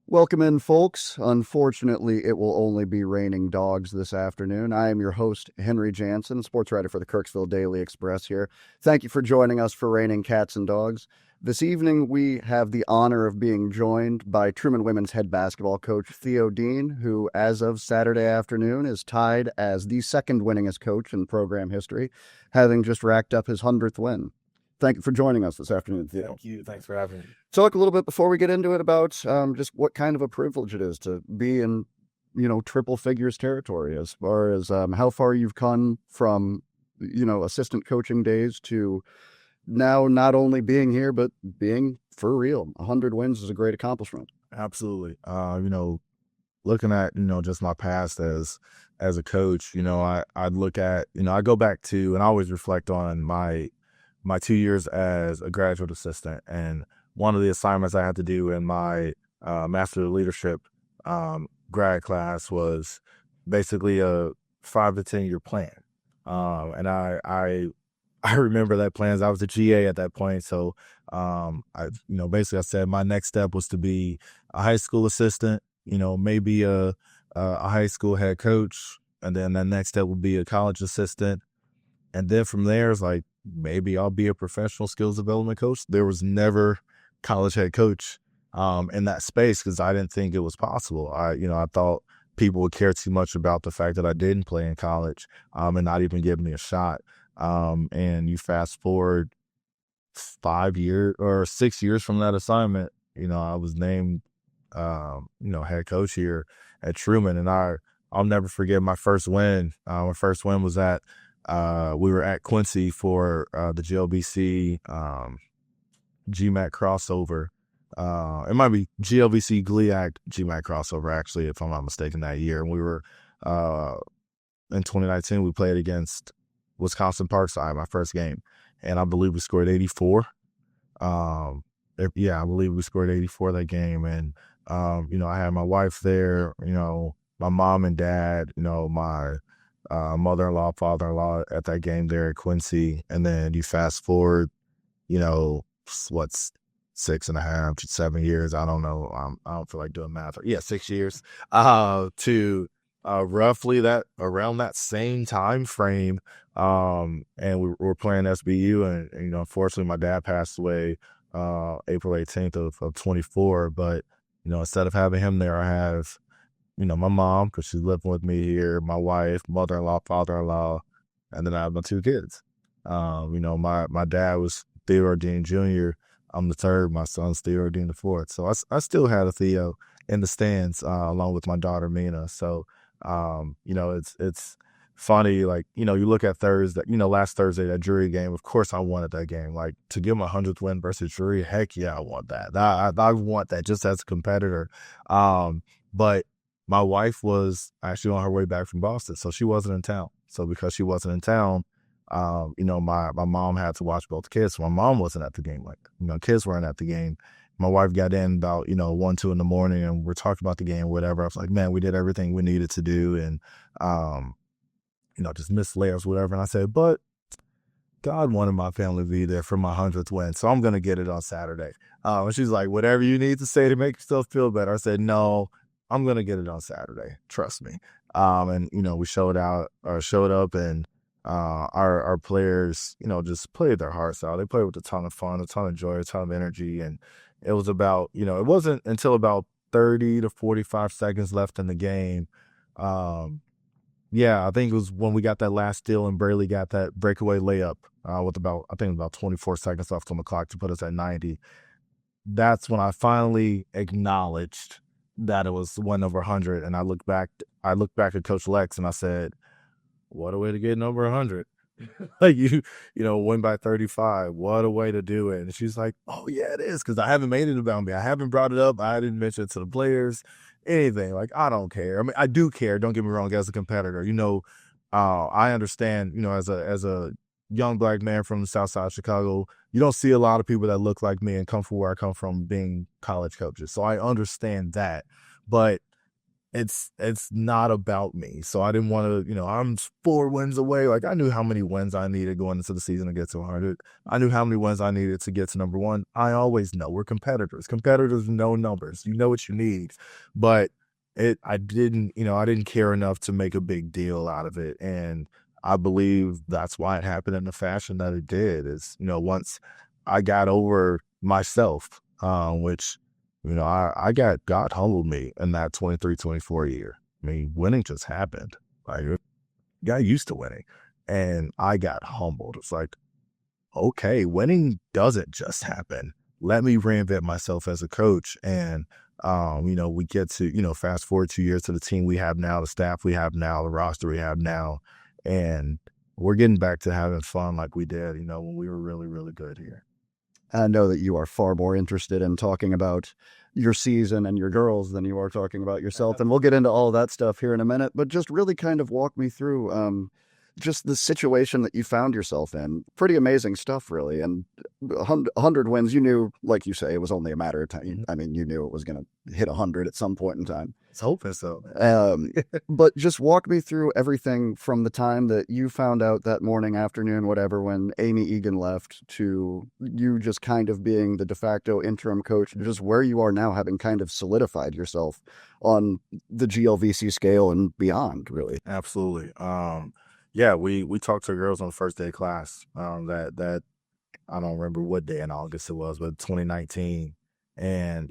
Welcome in, folks. Unfortunately, it will only be raining dogs this afternoon. I am your host, Henry Janssen, sports writer for the Kirksville Daily Express here. Thank you for joining us for Raining Cats and Dogs. This evening, we have the honor of being joined by Truman women's head basketball coach Theo Dean, who, as of Saturday afternoon, is tied as the second winningest coach in program history, having just racked up his 100th win. Thank you for joining us this afternoon, Theo. Thank you. Thanks for having me. Talk a little bit before we get into it about just what kind of a privilege it is to be in, triple figures territory as far as how far you've come from, assistant coaching days to now not only being here, but being for real. 100 wins is a great accomplishment. Absolutely. Looking at, just my past as a coach, I'd look at, I go back to, and I always reflect on my 2 years as a graduate assistant. And one of the assignments I had to do in my Master of Leadership grad class was basically a 5 to 10 year plan. And I remember that plan. I was a GA at that point. So, basically I said my next step was to be a high school assistant, maybe a high school head coach. And then that next step would be a college assistant. And then from there, it's like, maybe I'll be a professional skills development coach. There was never college head coach in that space because I didn't think it was possible. I thought people would care too much about the fact that I didn't play in college and not even give me a shot. And you fast forward 5 years or 6 years from that assignment, I was named, head coach here at Truman. And I'll never forget my first win. My first win was we were at Quincy for the GLBC GMAC crossover. It might be GLBC GLIAC GMAC crossover, actually, if I'm not mistaken, that year. And we were in 2019, we played against Wisconsin Parkside, my first game. And I believe we scored 84. I believe we scored 84 that game. And, I had my wife there, my mom and dad, my mother-in-law, father-in-law at that game there at Quincy. And then you fast forward, what's 6.5 to 7 years. I don't know. I don't feel like doing math. 6 years to roughly that around that same time frame. And we were playing SBU and unfortunately my dad passed away April 18th of 24. But, instead of having him there, I have my mom, because she's living with me here, my wife, mother-in-law, father-in-law, and then I have my 2 kids. My dad was Theo Dean Jr. I'm the third. My son's Theo Dean the fourth. So I still had a Theo in the stands along with my daughter, Mina. So, it's funny, like, you look at Thursday, last Thursday, that Drury game, of course I wanted that game. Like, to get my 100th win versus Drury, heck yeah, I want that. I want that just as a competitor. But my wife was actually on her way back from Boston, so she wasn't in town. So because she wasn't in town, my mom had to watch both kids. So my mom wasn't at the game. Like, kids weren't at the game. My wife got in about, 1, 2 in the morning, and we're talking about the game, whatever. I was like, man, we did everything we needed to do, and, just missed layups, whatever. And I said, but God wanted my family to be there for my 100th win, so I'm going to get it on Saturday. And she's like, whatever you need to say to make yourself feel better. I said, no, I'm going to get it on Saturday. Trust me. And, we showed up and our players, just played their hearts out. They played with a ton of fun, a ton of joy, a ton of energy. And it was about, it wasn't until about 30 to 45 seconds left in the game. I think it was when we got that last steal and Braley got that breakaway layup with about 24 seconds left on the clock to put us at 90. That's when I finally acknowledged that it was 1 over 100. And I looked back at Coach Lex and I said, what a way to get number 100. Like, win by 35. What a way to do it. And she's like, oh yeah, it is. Cause I haven't made it about me. I haven't brought it up. I didn't mention it to the players, anything. Like, I don't care. I mean, I do care. Don't get me wrong. As a competitor, I understand, as a young black man from the South Side of Chicago, you don't see a lot of people that look like me and come from where I come from being college coaches. So I understand that. But it's not about me. So I didn't want to, I'm 4 wins away. Like I knew how many wins I needed going into the season to get to 100. I knew how many wins I needed to get to number one. I always know we're competitors. Competitors know numbers. You know what you need. But I didn't care enough to make a big deal out of it. And I believe that's why it happened in the fashion that it did is, once I got over myself, which I God humbled me in that 23-24 year. I mean, winning just happened. Like, got used to winning. And I got humbled. It's like, okay, winning doesn't just happen. Let me reinvent myself as a coach. And, we get to, fast forward 2 years to the team we have now, the staff we have now, the roster we have now. And we're getting back to having fun like we did, when we were really, really good here. I know that you are far more interested in talking about your season and your girls than you are talking about yourself. And we'll get into all that stuff here in a minute, but just really kind of walk me through just the situation that you found yourself in. Pretty amazing stuff, really. And 100 wins, you knew, like you say, it was only a matter of time. I mean, you knew it was going to hit 100 at some point in time. Let's hope so. But just walk me through everything from the time that you found out that morning, afternoon, whatever, when Amy Egan left, to you just kind of being the de facto interim coach, just where you are now, having kind of solidified yourself on the GLVC scale and beyond, really. Absolutely. Yeah, we talked to girls on the first day of class. That I don't remember what day in August it was, but 2019. And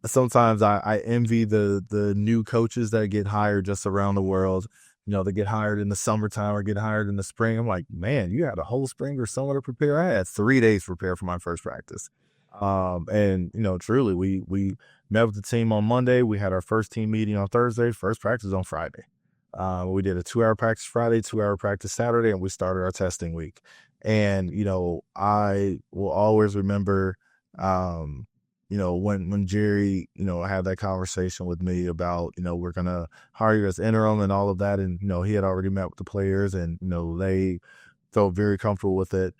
sometimes I envy the new coaches that get hired just around the world. They get hired in the summertime or get hired in the spring. I'm like, man, you had a whole spring or summer to prepare. I had 3 days to prepare for my first practice. And truly, we met with the team on Monday. We had our first team meeting on Thursday. First practice on Friday. We did a 2-hour practice Friday, 2-hour practice Saturday, and we started our testing week. And, I will always remember, when Jerry, had that conversation with me about, we're going to hire you as interim and all of that. And, he had already met with the players and, they felt very comfortable with it.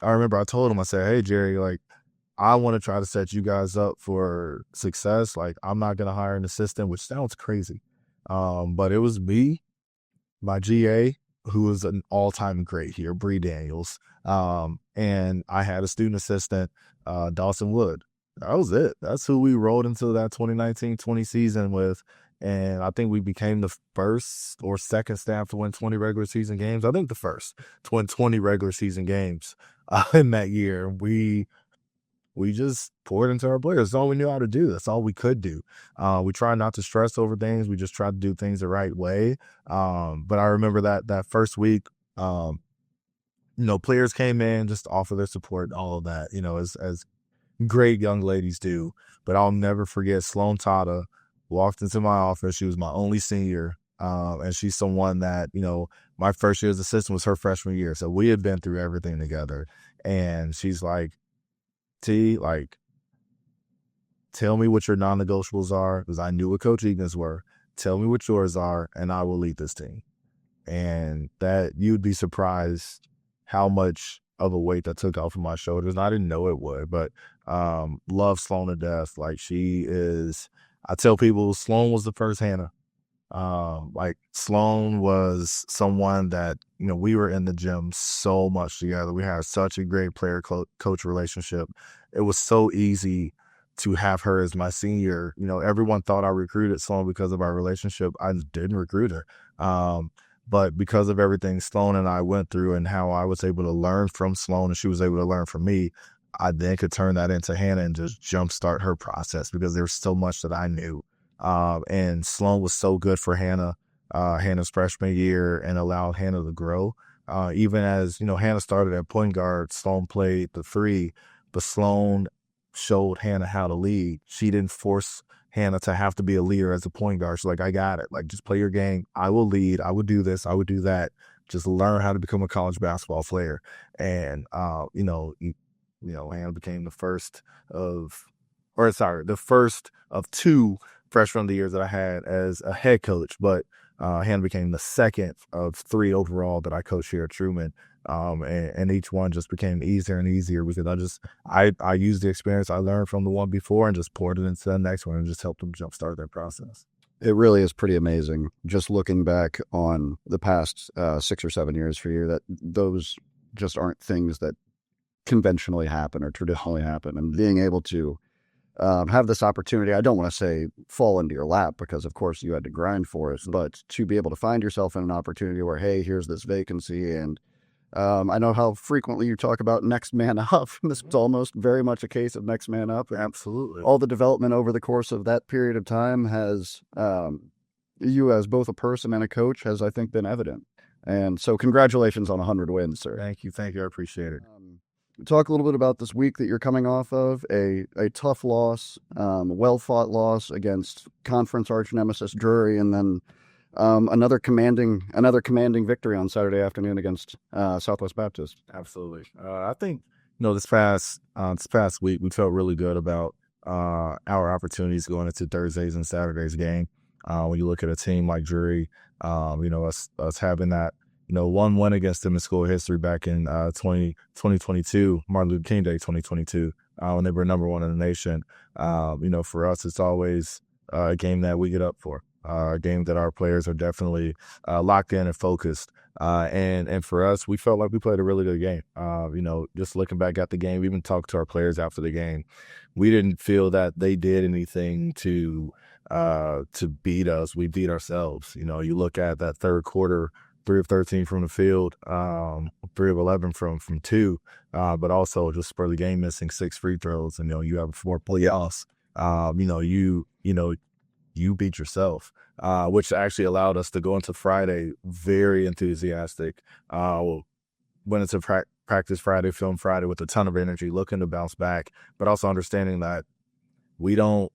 I remember I told him, I said, hey, Jerry, like, I want to try to set you guys up for success. Like, I'm not going to hire an assistant, which sounds crazy. But it was me, my GA, who was an all-time great here, Bree Daniels. And I had a student assistant, Dawson Wood. That was it. That's who we rolled into that 2019-20 season with. And I think we became the first or second staff to win 20 regular season games. I think the first to win 20 regular season games in that year. We just poured into our players. That's all we knew how to do. That's all we could do. We tried not to stress over things. We just tried to do things the right way. But I remember that first week, players came in just to offer their support, all of that, as great young ladies do. But I'll never forget Sloan Tata walked into my office. She was my only senior. And she's someone that, my first year as assistant was her freshman year. So we had been through everything together. And she's like, T, like, tell me what your non-negotiables are, because I knew what Coach Egan's were. Tell me what yours are, and I will lead this team. And that you'd be surprised how much of a weight that took off of my shoulders. And I didn't know it would, but love Sloan to death. Like, she is, I tell people, Sloan was the first Hannah. Like, Sloan was someone that, we were in the gym so much together. We had such a great player coach relationship. It was so easy to have her as my senior. Everyone thought I recruited Sloan because of our relationship. I didn't recruit her. But because of everything Sloan and I went through and how I was able to learn from Sloan and she was able to learn from me, I then could turn that into Hannah and just jumpstart her process because there was so much that I knew. And Sloan was so good for Hannah, Hannah's freshman year, and allowed Hannah to grow. Even as, Hannah started at point guard, Sloan played the 3, but Sloan showed Hannah how to lead. She didn't force Hannah to have to be a leader as a point guard. She's like, I got it. Like, just play your game. I will lead. I would do this. I would do that. Just learn how to become a college basketball player. And, Hannah became the first of 2 freshman of the years that I had as a head coach, but Hannah became the second of 3 overall that I coached here at Truman. And each one just became easier and easier because I used the experience I learned from the one before and just poured it into the next one and just helped them jumpstart their process. It really is pretty amazing just looking back on the past 6 or 7 years for you that those just aren't things that conventionally happen or traditionally happen. And being able to have this opportunity, I don't want to say fall into your lap because, of course, you had to grind for it, but to be able to find yourself in an opportunity where, hey, here's this vacancy. And I know how frequently you talk about next man up. This is almost very much a case of next man up. And Absolutely. all the development over the course of that period of time has, you as both a person and a coach, has, I think, been evident. And so congratulations on 100 wins, sir. Thank you. Thank you. I appreciate it. Talk a little bit about this week that you're coming off of, a tough loss, well-fought loss against conference arch nemesis Drury, and then another commanding victory on Saturday afternoon against Southwest Baptist. Absolutely. I think, this past week, we felt really good about our opportunities going into Thursdays and Saturdays game. When you look at a team like Drury, us having that, one win against them in school history back in 2022, Martin Luther King Day 2022, when they were number one in the nation. For us, it's always a game that we get up for, a game that our players are definitely locked in and focused. And for us, we felt like we played a really good game. Just looking back at the game, we even talked to our players after the game. We didn't feel that they did anything to beat us. We beat ourselves. You look at that third quarter, 3 of 13 from the field, 3 of 11 from 2, but also just for the game missing 6 free throws, and you have 4 playoffs. You beat yourself, which actually allowed us to go into Friday very enthusiastic. Went into practice Friday, film Friday with a ton of energy, looking to bounce back, but also understanding that we don't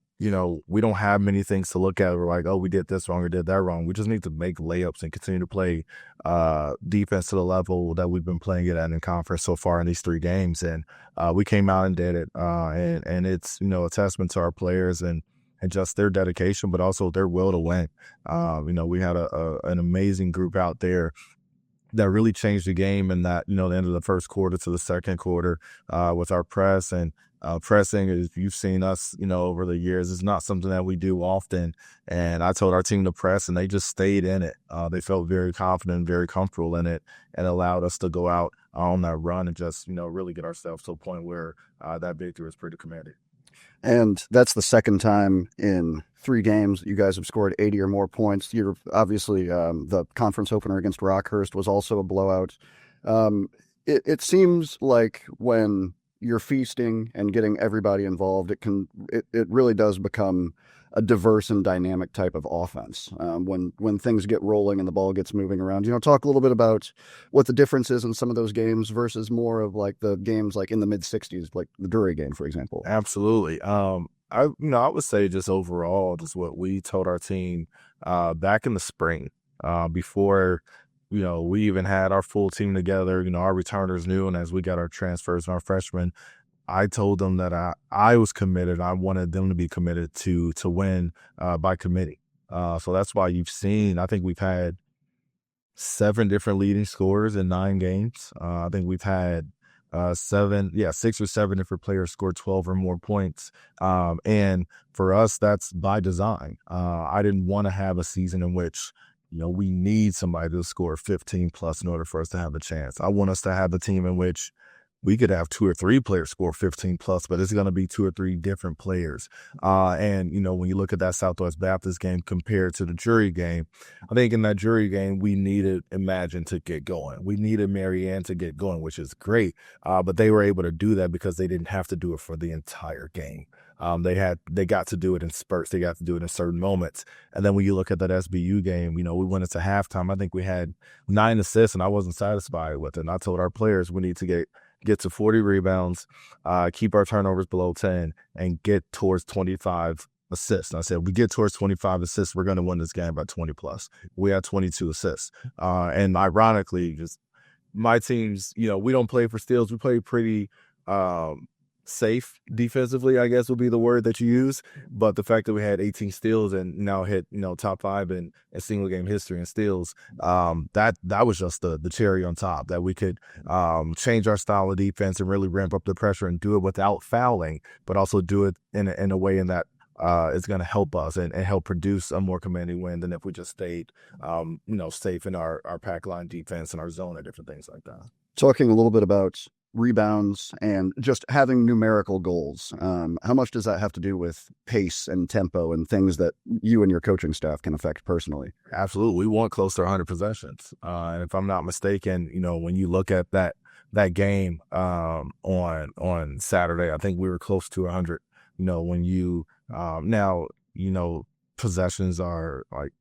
have many things to look at. We're like, oh, we did this wrong or did that wrong. We just need to make layups and continue to play defense to the level that we've been playing it at in conference so far in these 3 games. And we came out and did it. And it's, a testament to our players and just their dedication, but also their will to win. We had an amazing group out there that really changed the game in that, the end of the first quarter to the second quarter with our press and pressing. As you've seen us, over the years, is not something that we do often. And I told our team to press, and they just stayed in it. They felt very confident, very comfortable in it, and allowed us to go out on that run and just, really get ourselves to a point where that victory was pretty commanding. And that's the second time in 3 games you guys have scored 80 or more points. You're obviously the conference opener against Rockhurst was also a blowout. It seems like when you're feasting and getting everybody involved, it really does become a diverse and dynamic type of offense. When things get rolling and the ball gets moving around, talk a little bit about what the difference is in some of those games versus more of like the games like in the mid 60s, like the Drury game, for example. Absolutely. I would say just overall, just what we told our team back in the spring, before we even had our full team together, our returners knew, and as we got our transfers and our freshmen, I told them that I was committed. I wanted them to be committed to win by committee. So that's why you've seen, I think we've had 7 different leading scorers in 9 games. I think we've had 6 or 7 different players score 12 or more points. And for us, that's by design. I didn't want to have a season in which we need somebody to score 15 plus in order for us to have a chance. I want us to have a team in which we could have 2 or 3 players score 15 plus, but it's going to be 2 or 3 different players. And when you look at that Southwest Baptist game compared to the Drury game, I think in that Drury game, we needed Imagine to get going. We needed Marianne to get going, which is great. But they were able to do that because they didn't have to do it for the entire game. They got to do it in spurts. They got to do it in certain moments. And then when you look at that SBU game, we went into halftime. I think we had 9 assists, and I wasn't satisfied with it. And I told our players we need to get to 40 rebounds, keep our turnovers below 10, and get towards 25 assists. And I said, we get towards 25 assists, we're going to win this game by 20 plus. We had 22 assists. And ironically, just my teams, we don't play for steals. We play pretty safe defensively, I guess would be the word that you use. But the fact that we had 18 steals and now hit, top 5 in single game history in steals, that was just the cherry on top, that we could change our style of defense and really ramp up the pressure and do it without fouling, but also do it in a way in that is going to help us and help produce a more commanding win than if we just stayed, safe in our pack line defense and our zone and different things like that. Talking a little bit about rebounds and just having numerical goals. How much does that have to do with pace and tempo and things that you and your coaching staff can affect personally? Absolutely. We want close to 100 possessions. And if I'm not mistaken, when you look at that game on Saturday, I think we were close to 100. When you now, possessions are like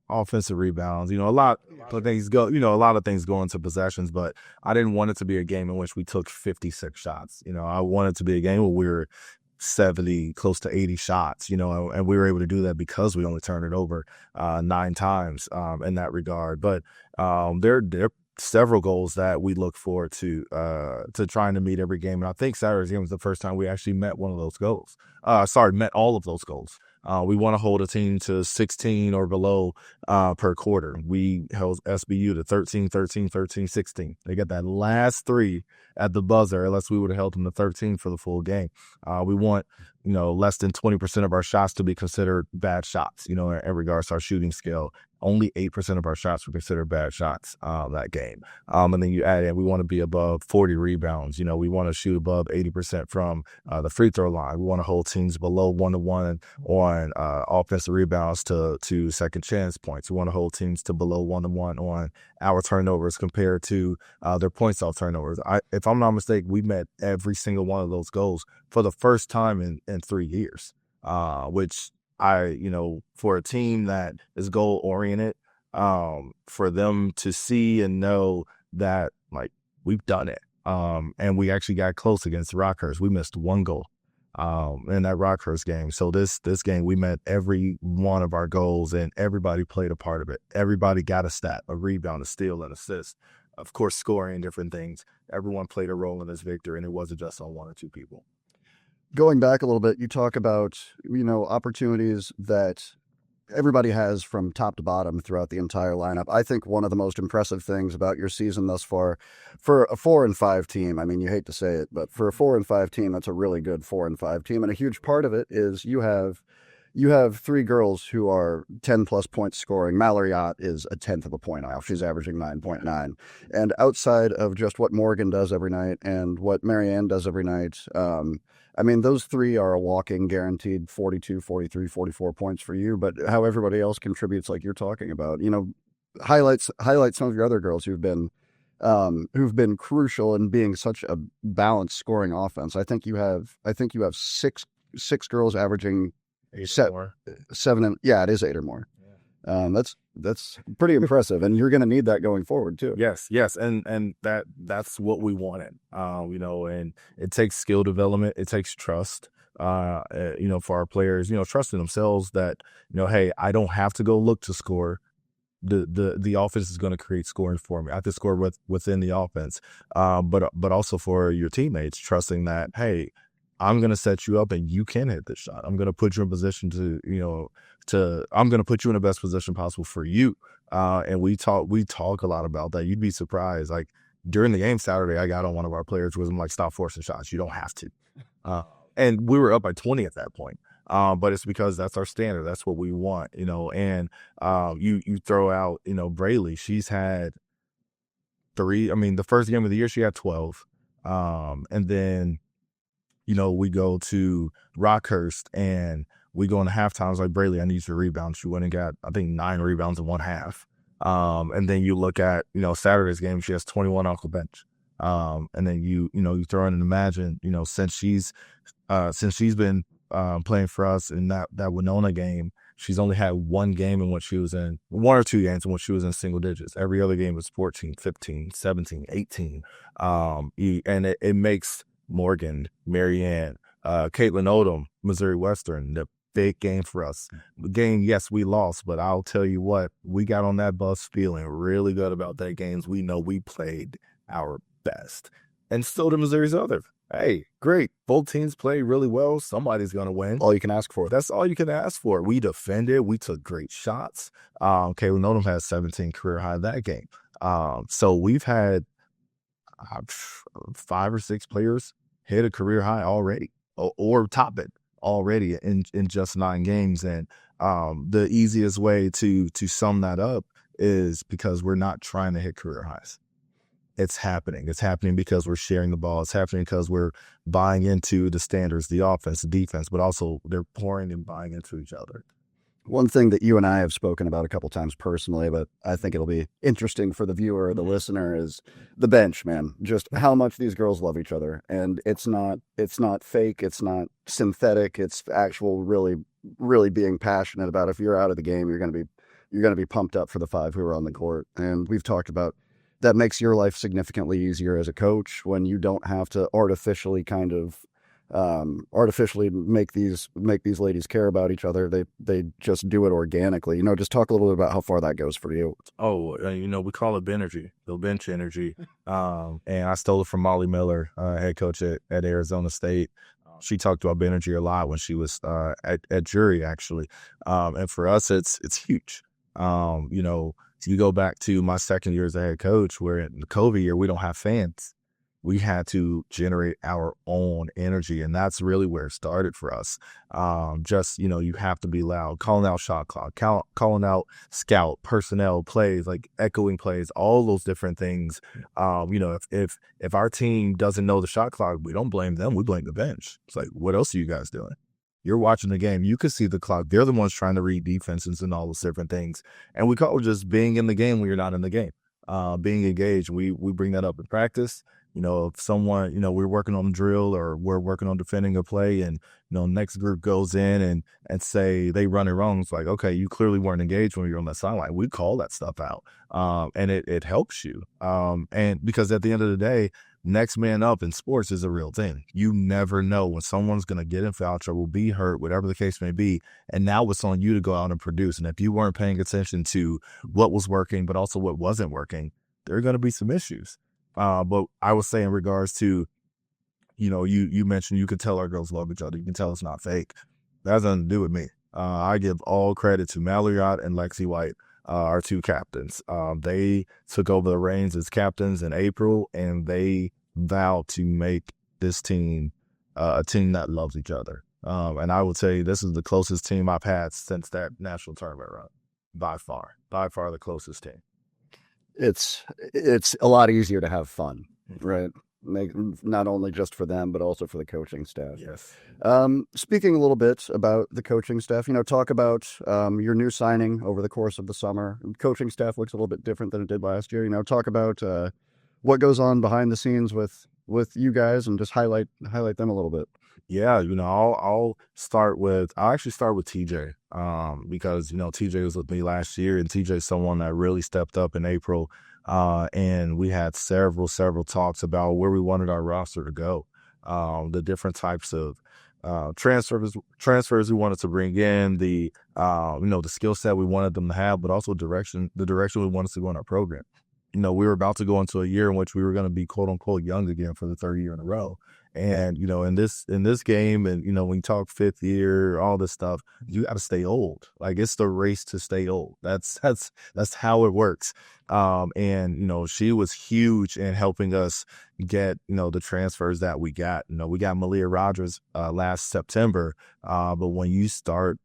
offensive rebounds, a lot of things go, a lot of things go into possessions, but I didn't want it to be a game in which we took 56 shots. I wanted it to be a game where we were 70, close to 80 shots, and we were able to do that because we only turned it over 9 times in that regard. But there are several goals that we look forward to trying to meet every game. And I think Saturday's game was the first time we actually met one of those goals. Met all of those goals. We want to hold a team to 16 or below per quarter. We held SBU to 13, 13, 13, 16. They got that last 3 at the buzzer, unless we would have held them to 13 for the full game. We want, less than 20% of our shots to be considered bad shots, in regards to our shooting scale. Only 8% of our shots were considered bad shots that game. And then you add in, we want to be above 40 rebounds. We want to shoot above 80% from the free throw line. We want to hold teams below 1-1 on offensive rebounds to second chance points. We want to hold teams to below 1-1 on our turnovers compared to their points off turnovers. If I'm not mistaken, we met every single one of those goals for the first time in 3 years, which for a team that is goal oriented, for them to see and know that like we've done it. And we actually got close against Rockhurst. We missed 1 goal in that Rockhurst game. So this game, we met every one of our goals and everybody played a part of it. Everybody got a stat, a rebound, a steal, an assist. Of course, scoring and different things. Everyone played a role in this victory, and it wasn't just on 1 or 2 people. Going back a little bit, you talk about, opportunities that everybody has from top to bottom throughout the entire lineup. I think one of the most impressive things about your season thus far, for a 4-5 team, I mean, you hate to say it, but for a 4-5 team, that's a really good 4-5 team. And a huge part of it is you have 3 girls who are 10-plus points scoring. Mallory Ott is a 10th of a point off. She's averaging 9.9. And outside of just what Morgan does every night and what Marianne does every night, those 3 are a walking guaranteed 42, 43, 44 points for you. But how everybody else contributes, like you're talking about, highlight some of your other girls who've been crucial in being such a balanced scoring offense. I think you have 6 girls averaging 8 or more. 7. And yeah, it is 8 or more. Yeah. That's pretty impressive, and you're going to need that going forward too. Yes, and that's what we wanted. And it takes skill development. It takes trust. For our players, trusting themselves that hey, I don't have to go look to score. The offense is going to create scoring for me. I have to score within the offense, but also for your teammates, trusting that hey, I'm going to set you up and you can hit this shot. I'm going to put you in position I'm going to put you in the best position possible for you. And we talk a lot about that. You'd be surprised. Like during the game Saturday, I got on one of our players was like, stop forcing shots. You don't have to. And we were up by 20 at that point. But it's because that's our standard. That's what we want, and you throw out, Braley, she's had 3. The first game of the year, she had 12. And then, we go to Rockhurst and we go into halftime. I was like, Braley, I need you to rebound. She went and got, I think, 9 rebounds in 1 half. And then you look at, Saturday's game, she has 21 off the bench. And then you throw in and imagine, since she's been playing for us in that Winona game, she's only had 1 game in which she was in 1 or 2 games in which she was in single digits. Every other game was 14, 15, 17, 18. And it makes Morgan, Marianne, Caitlin Odom, Missouri Western, the big game for us. The game, yes, we lost, but I'll tell you what, we got on that bus feeling really good about that games. We know we played our best. And still to Missouri's other. Hey, great. Both teams played really well. Somebody's going to win. All you can ask for. That's all you can ask for. We defended. We took great shots. Caitlin Odom has 17 career high that game. So we've had 5 or 6 players hit a career high already or top it already in just 9 games. And the easiest way to sum that up is because we're not trying to hit career highs. It's happening. It's happening because we're sharing the ball. It's happening because we're buying into the standards, the offense, the defense, but also they're pouring and buying into each other. One thing that you and I have spoken about a couple times personally, but I think it'll be interesting for the viewer or the listener, is the bench, man. Just how much these girls love each other. And it's not fake, it's not synthetic, it's actual really being passionate about if you're out of the game, you're gonna be pumped up for the five who are on the court. And we've talked about that makes your life significantly easier as a coach when you don't have to artificially make these ladies care about each other. They just do it organically. Just talk a little bit about how far that goes for you. Oh, we call it Benergy, the bench energy. And I stole it from Molly Miller, head coach at Arizona State. She talked about Benergy a lot when she was at Jury, actually. And for us, it's huge. You go back to my second year as a head coach, where in the COVID year, we don't have fans. We had to generate our own energy, and that's really where it started for us. You have to be loud, calling out shot clock, calling out scout, personnel, plays, like echoing plays, all those different things. If our team doesn't know the shot clock, we don't blame them, we blame the bench. It's like, what else are you guys doing? You're watching the game. You can see the clock. They're the ones trying to read defenses and all those different things. And we call it just being in the game when you're not in the game, being engaged. We bring that up in practice. If someone, we're working on a drill or we're working on defending a play and, next group goes in and say they run it wrong. It's like, okay, you clearly weren't engaged when you're on that sideline. We call that stuff out. And it helps you. And because at the end of the day, next man up in sports is a real thing. You never know when someone's going to get in foul trouble, be hurt, whatever the case may be. And now it's on you to go out and produce. And if you weren't paying attention to what was working, but also what wasn't working, there are going to be some issues. But I would say in regards to, you mentioned you can tell our girls love each other. You can tell it's not fake. That has nothing to do with me. I give all credit to Mallory Ott and Lexi White, our two captains. They took over the reins as captains in April, and they vowed to make this team a team that loves each other. And I will tell you, this is the closest team I've had since that national tournament run. By far the closest team. It's a lot easier to have fun, right? Not only just for them, but also for the coaching staff. Yes. Speaking a little bit about the coaching staff, talk about your new signing over the course of the summer. Coaching staff looks a little bit different than it did last year. Talk about what goes on behind the scenes with you guys and just highlight them a little bit. Yeah, I'll actually start with TJ, because, TJ was with me last year, and TJ is someone that really stepped up in April. And we had several talks about where we wanted our roster to go, the different types of transfers we wanted to bring in, the skill set we wanted them to have, but also the direction we wanted to go in our program. We were about to go into a year in which we were going to be quote unquote young again for the third year in a row. And, in this game, and, when you talk fifth year, all this stuff, you got to stay old. Like, it's the race to stay old. That's how it works. And, she was huge in helping us get, the transfers that we got. We got Malia Rogers last September. But when you start,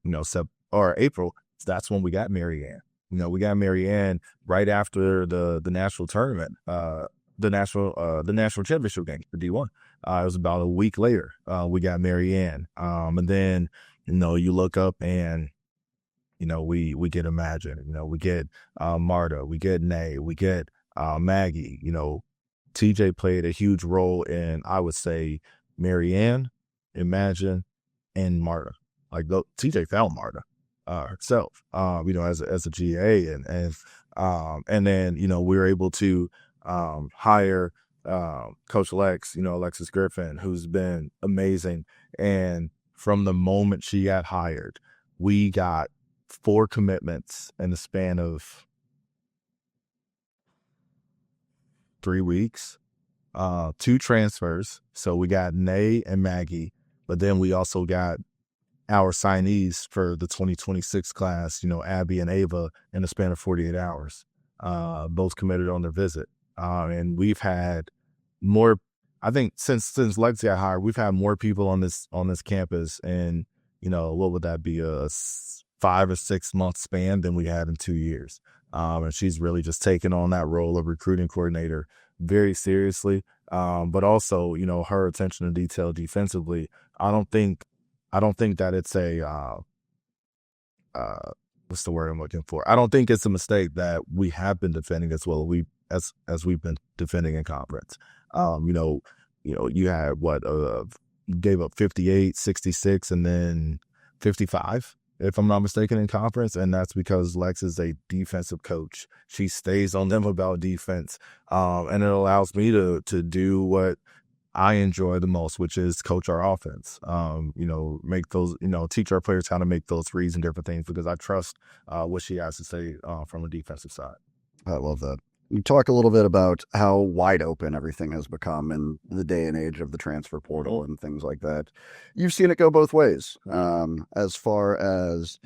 April, that's when we got Marianne. We got Marianne right after the national tournament, the national championship game for D1. It was about a week later. We got Marianne. And then, you look up and, we get Imagine, we get Marta, we get Nay, we get Maggie. TJ played a huge role in, I would say, Marianne, Imagine, and Marta. Like, TJ found Marta herself, as a GA, and then, we were able to hire Coach Lex, Alexis Griffin, who's been amazing. And from the moment she got hired, we got 4 commitments in the span of 3 weeks, 2 transfers. So we got Nay and Maggie, but then we also got our signees for the 2026 class, Abby and Ava, in the span of 48 hours, both committed on their visit. And we've had more, I think since Lex got hired, we've had more people on this campus, and what would that be, a 5 or 6 month span than we had in 2 years. And she's really just taken on that role of recruiting coordinator very seriously. But also, her attention to detail defensively. I don't think that it's a what's the word I'm looking for? I don't think it's a mistake that we have been defending as well as we've been defending in conference. You had gave up 58, 66, and then 55, if I'm not mistaken, in conference, and that's because Lex is a defensive coach. She stays on them about defense, and it allows me to do what I enjoy the most, which is coach our offense. Make those, teach our players how to make those reads and different things, because I trust what she has to say from a defensive side. I love that. You talk a little bit about how wide open everything has become in the day and age of the transfer portal and things like that. You've seen it go both ways, as far as,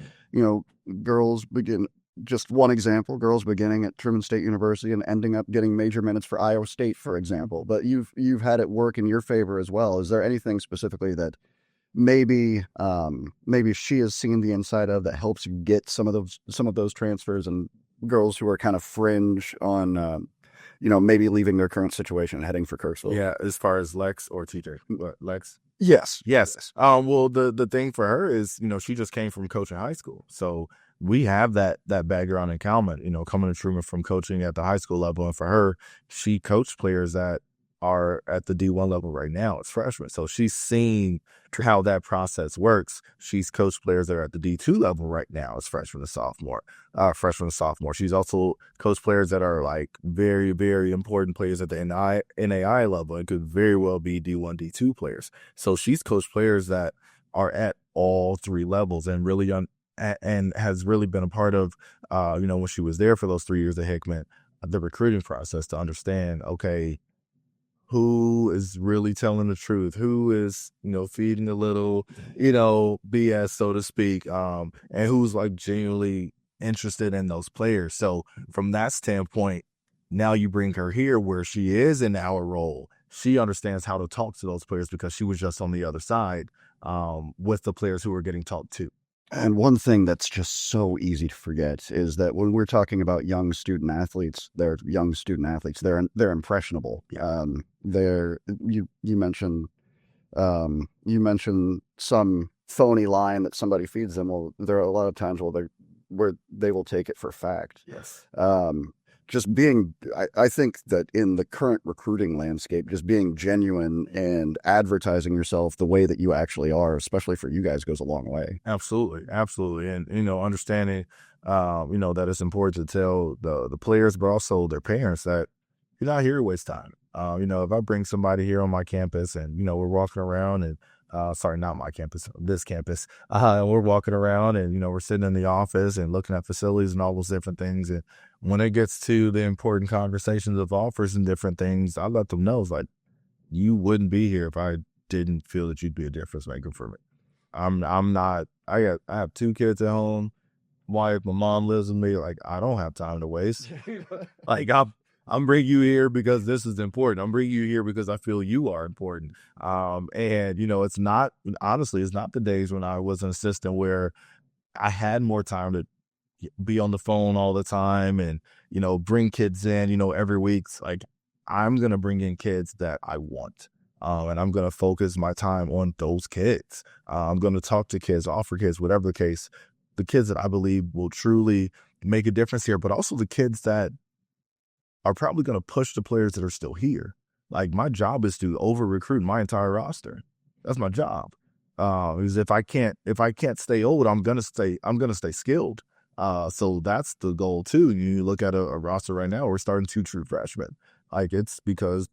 girls begin. Just one example, girls beginning at Truman State University and ending up getting major minutes for Iowa State, for example. But you've had it work in your favor as well. Is there anything specifically that maybe she has seen the inside of that helps get some of those transfers and girls who are kind of fringe on, maybe leaving their current situation and heading for Kirksville? Yeah, as far as Lex or TJ? Lex? Yes. Well, the thing for her is, she just came from coaching high school. So we have that background in common, coming to Truman from coaching at the high school level. And for her, she coached players that are at the D1 level right now as freshmen. So she's seen how that process works. She's coached players that are at the D2 level right now as freshman and sophomore. She's also coached players that are like very, very important players at the NAI level. It could very well be D1, D2 players. So she's coached players that are at all three levels and really and has really been a part of, when she was there for those 3 years at Hickman, the recruiting process to understand, okay, who is really telling the truth, who is, feeding a little, BS, so to speak, and who's like genuinely interested in those players. So from that standpoint, now you bring her here where she is in our role. She understands how to talk to those players because she was just on the other side with the players who were getting talked to. And one thing that's just so easy to forget is that when we're talking about young student athletes, they're impressionable. Yeah. You mentioned some phony line that somebody feeds them. Well, there are a lot of times where they will take it for fact. Yes. I think that in the current recruiting landscape, just being genuine and advertising yourself the way that you actually are, especially for you guys, goes a long way. Absolutely. And, understanding, that it's important to tell the players, but also their parents that you're not here to waste time. If I bring somebody here on my campus and, we're walking around and, sorry, not my campus, this campus. We're walking around and, we're sitting in the office and looking at facilities and all those different things. And when it gets to the important conversations of offers and different things, I let them know, it's like, you wouldn't be here if I didn't feel that you'd be a difference maker for me. I'm not, I have 2 kids at home, wife, my mom lives with me. Like, I don't have time to waste. Like, I'm bringing you here because this is important. I'm bringing you here because I feel you are important. And, it's not the days when I was an assistant where I had more time to be on the phone all the time and, bring kids in, every week. Like, I'm going to bring in kids that I want. And I'm going to focus my time on those kids. I'm going to talk to kids, offer kids, whatever the case, the kids that I believe will truly make a difference here, but also the kids that are probably going to push the players that are still here. Like, my job is to over recruit my entire roster. That's my job. Because if I can't stay old, I'm gonna stay skilled. So that's the goal too. You look at a roster right now, we're starting 2 true freshmen. Like, it's because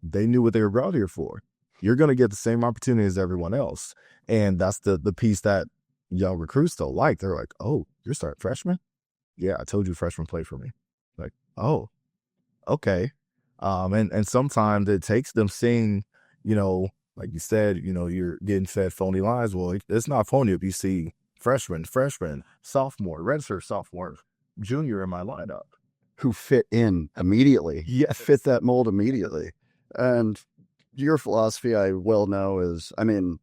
they knew what they were brought here for. You're gonna get the same opportunity as everyone else, and that's the piece that young recruits don't like. They're like, "Oh, you're starting freshman? Yeah, I told you freshmen play for me." Like, oh, okay. And sometimes it takes them seeing, like you said, you're getting fed phony lines. Well, it's not phony if you see freshman, sophomore, redshirt sophomore, junior in my lineup Who fit in immediately. Yes. Fit that mold immediately. And your philosophy, I well know, is, I mean,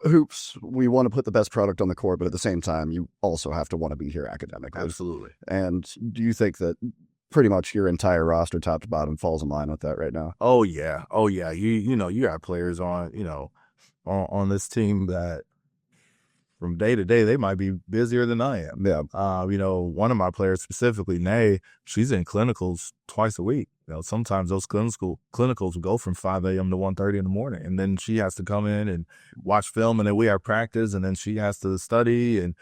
hoops, we want to put the best product on the court, but at the same time, you also have to want to be here academically. Absolutely. And do you think that pretty much your entire roster, top to bottom, falls in line with that right now? Oh yeah. You know, you got players on, on this team that from day to day, they might be busier than I am. Yeah. One of my players specifically, Nay, she's in clinicals twice a week. Sometimes those clinicals will go from 5 a.m. to 1:30 in the morning. And then she has to come in and watch film, and then we have practice, and then she has to study. And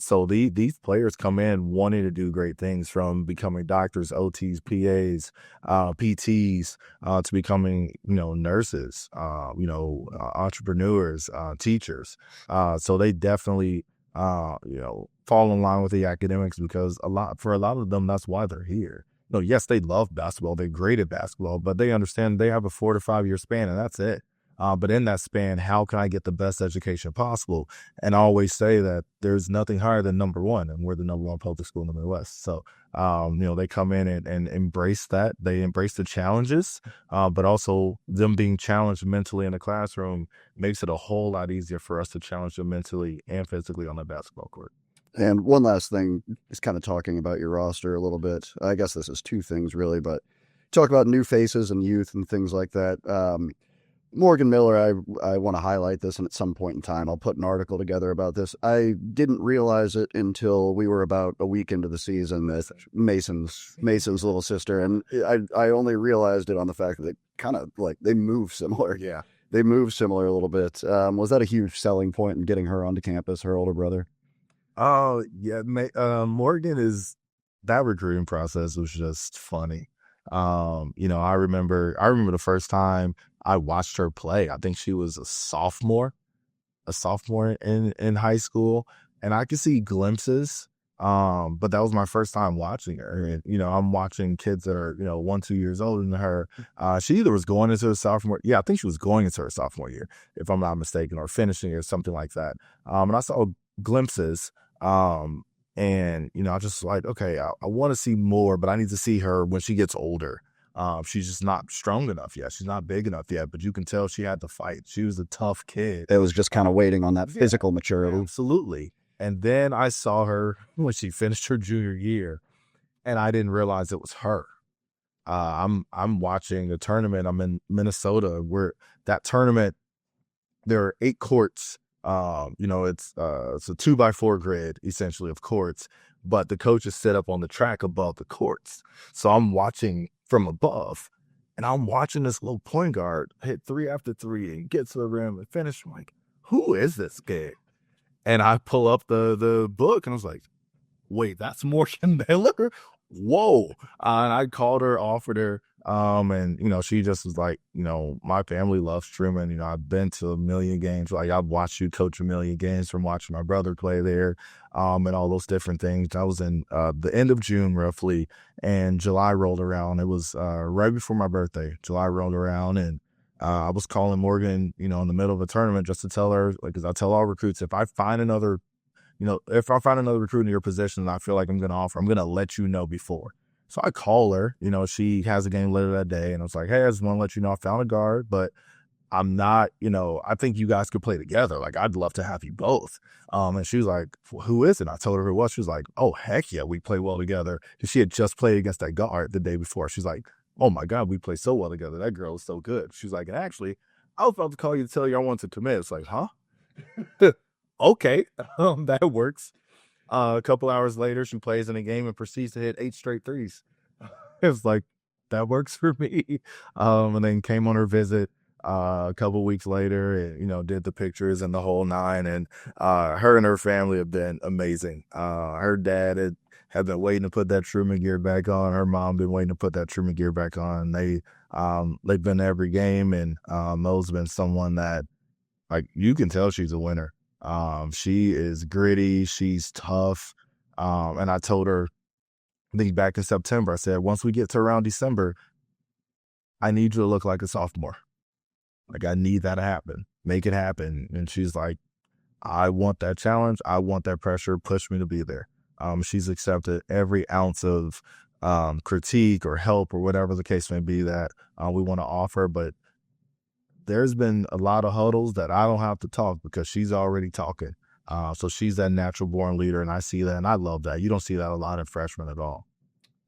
so these players come in wanting to do great things, from becoming doctors, OTs, PAs, PTs, to becoming, nurses, entrepreneurs, teachers. So they definitely, fall in line with the academics, because for a lot of them, that's why they're here. No, yes, they love basketball. They're great at basketball, but they understand they have a 4 to 5 year span, and that's it. But in that span, how can I get the best education possible? And I always say that there's nothing higher than number one, and we're the number one public school in the Midwest. So, they come in and embrace that. They embrace the challenges, but also them being challenged mentally in the classroom makes it a whole lot easier for us to challenge them mentally and physically on the basketball court. And one last thing is kind of talking about your roster a little bit. I guess this is two things really, but talk about new faces and youth and things like that. Morgan Miller, I want to highlight this, and at some point in time, I'll put an article together about this. I didn't realize it until we were about a week into the season that Mason's little sister, and I only realized it on the fact that they kind of like they move similar. Yeah. They move similar a little bit. Was that a huge selling point in getting her onto campus, her older brother? Oh, yeah. Morgan that recruiting process was just funny. I remember the first time I watched her play. I think she was a sophomore in high school, and I could see glimpses. But that was my first time watching her. And, I'm watching kids that are, 1-2 years older than her. She either was going into her sophomore. Yeah, I think she was going into her sophomore year, if I'm not mistaken, or finishing or something like that. And I saw glimpses. And, I just like, okay, I want to see more, but I need to see her when she gets older. She's just not strong enough yet. She's not big enough yet, but you can tell she had to fight. She was a tough kid. It was just kind of waiting on that physical maturity. Absolutely. And then I saw her when she finished her junior year, and I didn't realize it was her. I'm watching a tournament. I'm in Minnesota, where that tournament, there are 8 courts. It's a 2x4 grid, essentially, of courts, but the coaches set up on the track above the courts. So I'm watching from above, and I'm watching this little point guard hit 3 after 3 and get to the rim and finish. I'm like, who is this kid? And I pull up the book, and I was like, wait, that's Morgan Miller? Whoa. And I called her, offered her. And, she just was like, my family loves Truman. I've been to a million games. Like, I've watched you coach a million games from watching my brother play there, and all those different things. I was in the end of June, roughly, and July rolled around. It was right before my birthday. July rolled around, and I was calling Morgan, in the middle of a tournament, just to tell her, because I tell all recruits, if I find another recruit in your position and I feel like I'm going to offer, I'm going to let you know before. So I call her, she has a game later that day, and I was like, hey, I just want to let you know I found a guard, but I'm not, I think you guys could play together. Like, I'd love to have you both. And she was like, well, who is it? And I told her who it was. She was like, oh, heck yeah, we play well together. And she had just played against that guard the day before. She's like, oh my God, we play so well together. That girl is so good. She's like, and actually, I was about to call you to tell you I wanted to commit. It's like, huh? Okay, that works. A couple hours later, she plays in a game and proceeds to hit 8 straight threes. It was like, that works for me. And then came on her visit a couple weeks later, and, did the pictures and the whole nine. And her and her family have been amazing. Her dad had been waiting to put that Truman gear back on. Her mom been waiting to put that Truman gear back on. They've been to every game, and Mo's been someone that, like, you can tell she's a winner. She is gritty. She's tough. And I told her, I think back in September, I said, once we get to around December, I need you to look like a sophomore. Like, I need that to happen. Make it happen. And she's like, I want that challenge. I want that pressure. Push me to be there. She's accepted every ounce of critique or help or whatever the case may be that we want to offer. But there's been a lot of huddles that I don't have to talk because she's already talking. So she's that natural born leader, and I see that, and I love that. You don't see that a lot in freshmen at all.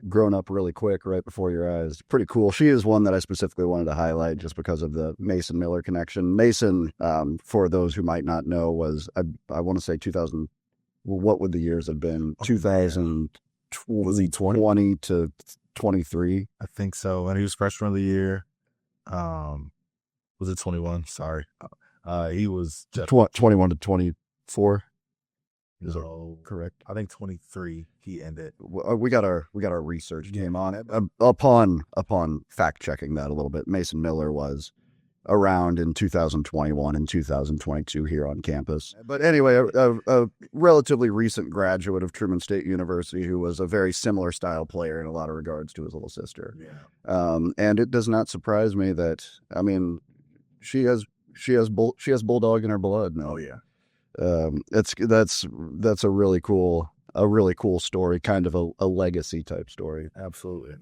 Grown up really quick right before your eyes. Pretty cool. She is one that I specifically wanted to highlight just because of the Mason Miller connection. Mason, for those who might not know, was, I want to say 2000, what would the years have been? 2020 Was he 20 to 23? I think so. And he was freshman of the year. Was it 21? Sorry. He was 21 to 24. So Correct. I think 23 he ended. We got our research team on it. Upon fact checking that a little bit, Mason Miller was around in 2021 and 2022 here on campus. But anyway, a relatively recent graduate of Truman State University who was a very similar style player in a lot of regards to his little sister. Yeah. And it does not surprise me that, I mean, she has bulldog in her blood. No. Oh yeah. That's a really cool story, kind of a legacy type story. Absolutely.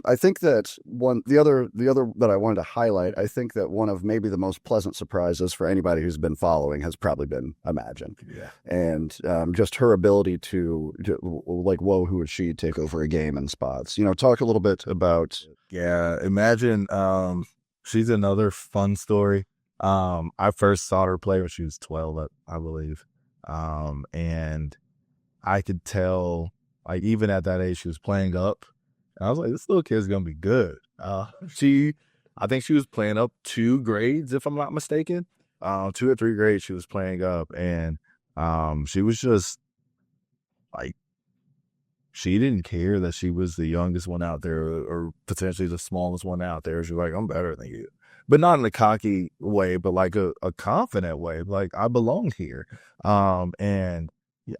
I think that the other that I wanted to highlight, I think that one of maybe the most pleasant surprises for anybody who's been following has probably been Imagine. Yeah. And just her ability to like, whoa, who would she take over a game in spots? Talk a little bit about. Yeah. Imagine, she's another fun story. I first saw her play when she was 12, I believe. And I could tell, like, even at that age, she was playing up. And I was like, this little kid's going to be good. I think she was playing up 2 grades, if I'm not mistaken. 2 or 3 grades she was playing up. And she was just, like, she didn't care that she was the youngest one out there or potentially the smallest one out there. She was like, I'm better than you. But not in a cocky way, but like a confident way. Like, I belong here. And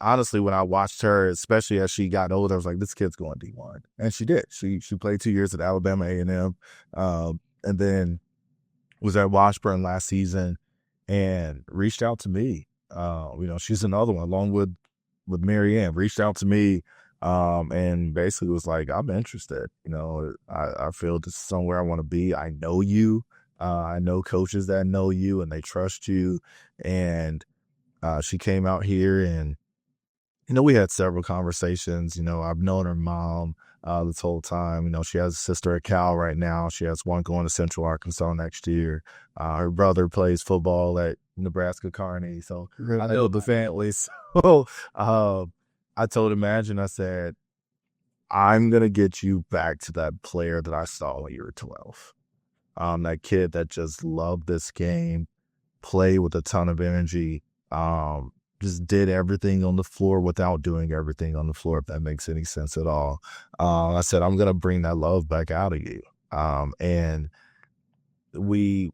honestly, when I watched her, especially as she got older, I was like, this kid's going D1. And she did. She played 2 years at Alabama A&M, and then was at Washburn last season and reached out to me. She's another one, along with Marianne, reached out to me and basically was like, I'm interested. I feel this is somewhere I want to be. I know you. I know coaches that know you and they trust you. And she came out here and, we had several conversations. I've known her mom this whole time. She has a sister at Cal right now. She has one going to Central Arkansas next year. Her brother plays football at Nebraska Kearney. So I know the family. So I told Imagine, I said, I'm going to get you back to that player that I saw when you were 12. That kid that just loved this game, played with a ton of energy, just did everything on the floor without doing everything on the floor, if that makes any sense at all. I said, I'm going to bring that love back out of you. And we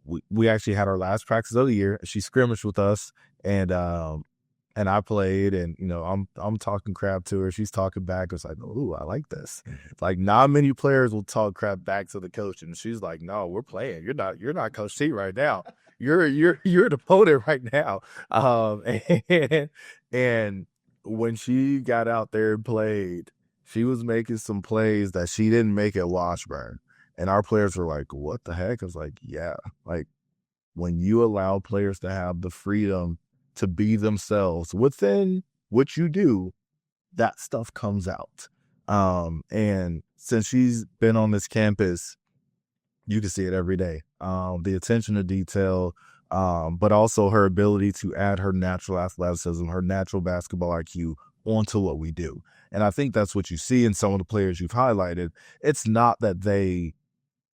actually had our last practice of the year. She scrimmaged with us, and I played, and I'm talking crap to her. She's talking back. It's like, ooh, I like this. Like, not many players will talk crap back to the coach, and she's like, no, we're playing. You're not Coach T right now. You're the opponent right now. And when she got out there and played, she was making some plays that she didn't make at Washburn, and our players were like, what the heck? I was like, yeah, like, when you allow players to have the freedom to be themselves within what you do, that stuff comes out. And since she's been on this campus, you can see it every day. The attention to detail, but also her ability to add her natural athleticism, her natural basketball IQ onto what we do. And I think that's what you see in some of the players you've highlighted. It's not that they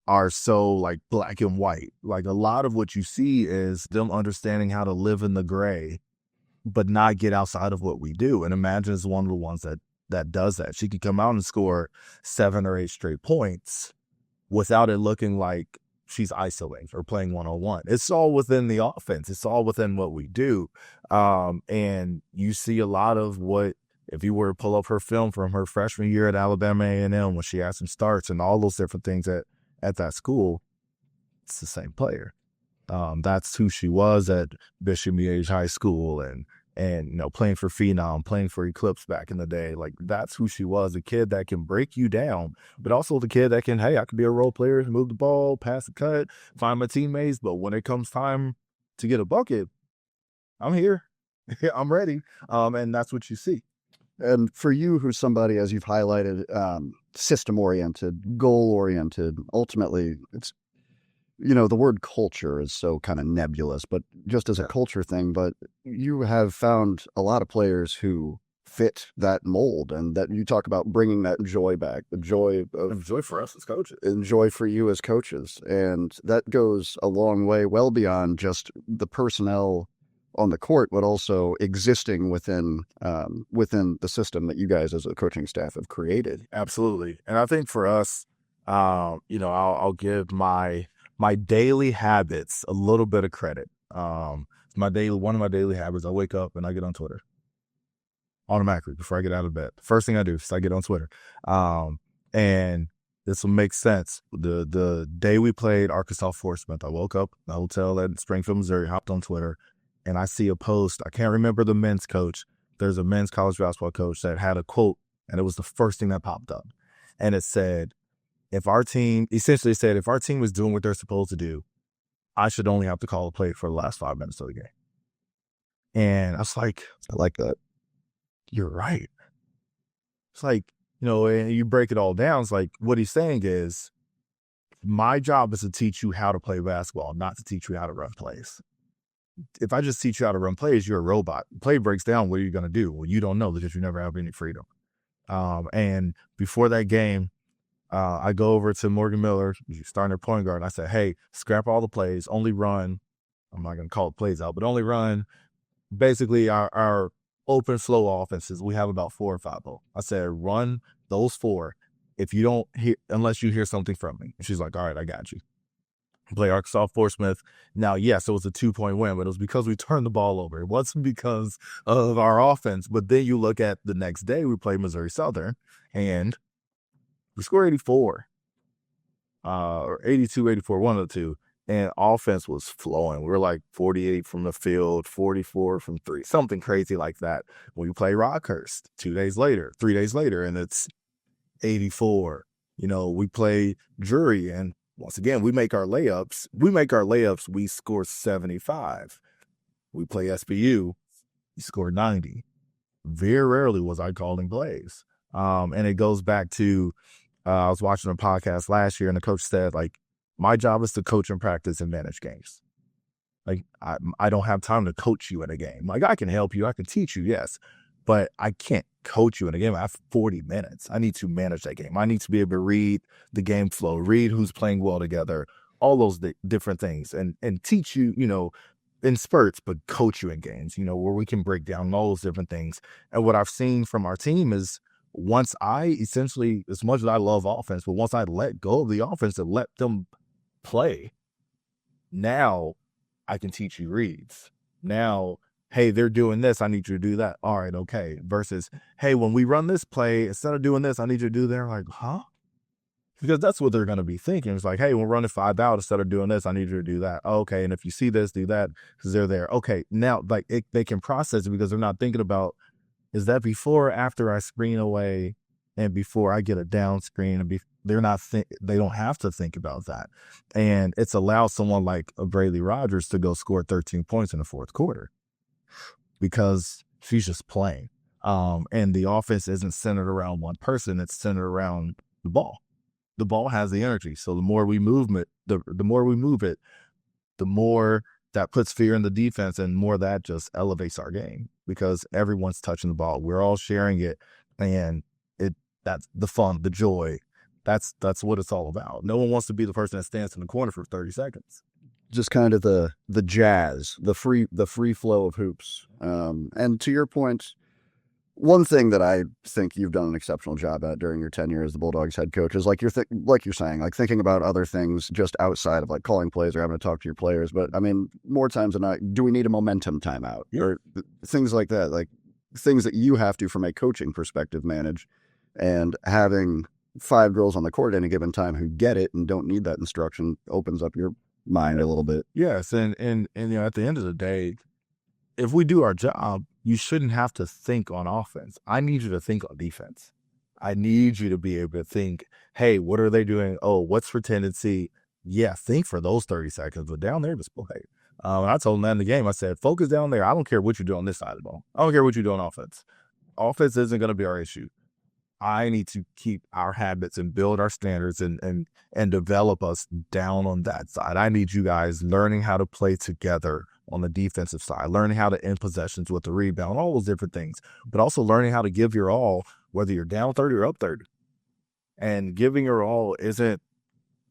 are so like black and white. Like, a lot of what you see is them understanding how to live in the gray, but not get outside of what we do. And Imagine is one of the ones that does that. She can come out and score 7 or 8 straight points without it looking like she's isolating or playing one-on-one. It's all within the offense. It's all within what we do. And you see a lot of what, if you were to pull up her film from her freshman year at Alabama A&M when she had some starts and all those different things at that school, it's the same player. That's who she was at Bishop Miege High School, and and, you know, playing for Phenom, playing for Eclipse back in the day. Like, that's who she was, a kid that can break you down, but also the kid that can, hey, I could be a role player, move the ball, pass the cut, find my teammates. But when it comes time to get a bucket, I'm here. I'm ready. And that's what you see. And for you, who's somebody, as you've highlighted, system-oriented, goal-oriented, ultimately, it's, you know, the word culture is so kind of nebulous, but just as a culture thing, but you have found a lot of players who fit that mold, and that you talk about bringing that joy back, the joy of Joy for us as coaches. and joy for you as coaches. And that goes a long way, well beyond just the personnel on the court, but also existing within the system that you guys as a coaching staff have created. Absolutely. And I think for us, you know, I'll give my daily habits a little bit of credit. One of my daily habits, I wake up and I get on Twitter automatically before I get out of bed. First thing I do is I get on Twitter. And this will make sense. The day we played Arkansas Fort Smith, I woke up in a hotel at Springfield, Missouri, hopped on Twitter, and I see a post. I can't remember the men's coach. There's a men's college basketball coach that had a quote, and it was the first thing that popped up. And it said, if our team was doing what they're supposed to do, I should only have to call a play for the last 5 minutes of the game. And I was like, I like that. You're right. It's like, you know, and you break it all down. It's like, what he's saying is, my job is to teach you how to play basketball, not to teach you how to run plays. If I just teach you how to run plays, you're a robot. Play breaks down, what are you going to do? Well, you don't know because you never have any freedom. And before that game, I go over to Morgan Miller, starting their point guard, and I said, hey, scrap all the plays, only run, I'm not going to call it plays out, but only run basically our open flow offenses. We have about 4 or 5 of them. I said, run those 4 if you don't hear, unless you hear something from me. And she's like, all right, I got you. Play Arkansas Fort Smith. Now, yes, it was a 2-point win, but it was because we turned the ball over. It wasn't because of our offense. But then you look at the next day, we played Missouri Southern, and we scored 84, or 82, 84, one of the two. And offense was flowing. We were like 48 from the field, 44 from 3, something crazy like that. We play Rockhurst 3 days later, and it's 84. You know, we play Drury, and once again, we make our layups. We score 75. We play SBU. We score 90. Very rarely was I calling plays. And it goes back to, I was watching a podcast last year, and the coach said, like, my job is to coach and practice and manage games. Like, I don't have time to coach you in a game. Like, I can help you. I can teach you, yes. But I can't coach you in a game. I have 40 minutes. I need to manage that game. I need to be able to read the game flow, read who's playing well together, all those different things, and teach you, you know, in spurts, but coach you in games, you know, where we can break down all those different things. And what I've seen from our team is, once I essentially, as much as I love offense, but once I let go of the offense and let them play, now I can teach you reads. Now, hey, they're doing this, I need you to do that. All right, okay. Versus, hey, when we run this play, instead of doing this, I need you to do that. Like, huh? Because that's what they're going to be thinking. It's like, hey, we're running 5 out, instead of doing this, I need you to do that. Oh, okay, and if you see this, do that, because they're there. Okay, now, like, they can process it because they're not thinking about, is that before or after I screen away and before I get a down screen? And they don't have to think about that. And it's allowed someone like a Braley Rogers to go score 13 points in the 4th quarter because she's just playing. And the offense isn't centered around one person. It's centered around the ball. The ball has the energy. So the more we move it, the more that puts fear in the defense, and more that just elevates our game because everyone's touching the ball. We're all sharing it, and that's the fun, the joy. That's what it's all about. No one wants to be the person that stands in the corner for 30 seconds. Just kind of the jazz, the free flow of hoops. And to your point, one thing that I think you've done an exceptional job at during your tenure as the Bulldogs head coach is like you're saying, like thinking about other things just outside of like calling plays or having to talk to your players. But I mean, more times than not, do we need a momentum timeout or things like that? Like things that you have to, from a coaching perspective, manage, and having 5 girls on the court at any given time who get it and don't need that instruction opens up your mind a little bit. Yes, and you know, at the end of the day, if we do our job, you shouldn't have to think on offense. I need you to think on defense. I need you to be able to think, hey, what are they doing? Oh, what's for tendency? Yeah, think for those 30 seconds, but down there, just play. And I told them that in the game. I said, focus down there. I don't care what you do on this side of the ball. I don't care what you do on offense. Offense isn't going to be our issue. I need to keep our habits and build our standards and develop us down on that side. I need you guys learning how to play together on the defensive side, learning how to end possessions with the rebound, all those different things, but also learning how to give your all, whether you're down 30 or up 30. And giving your all isn't,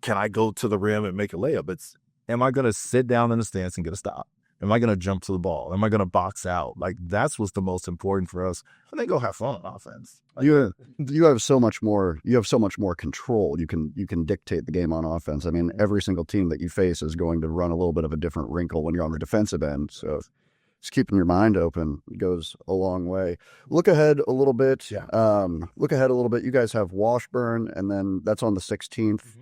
can I go to the rim and make a layup? It's, am I going to sit down in the stance and get a stop? Am I going to jump to the ball? Am I going to box out? Like, that's what's the most important for us. And then go have fun on offense. Like, you have so much more. You have so much more control. You can dictate the game on offense. I mean, every single team that you face is going to run a little bit of a different wrinkle when you're on the defensive end. So just keeping your mind open goes a long way. Look ahead a little bit. Yeah. Look ahead a little bit. You guys have Washburn, and then that's on the 16th.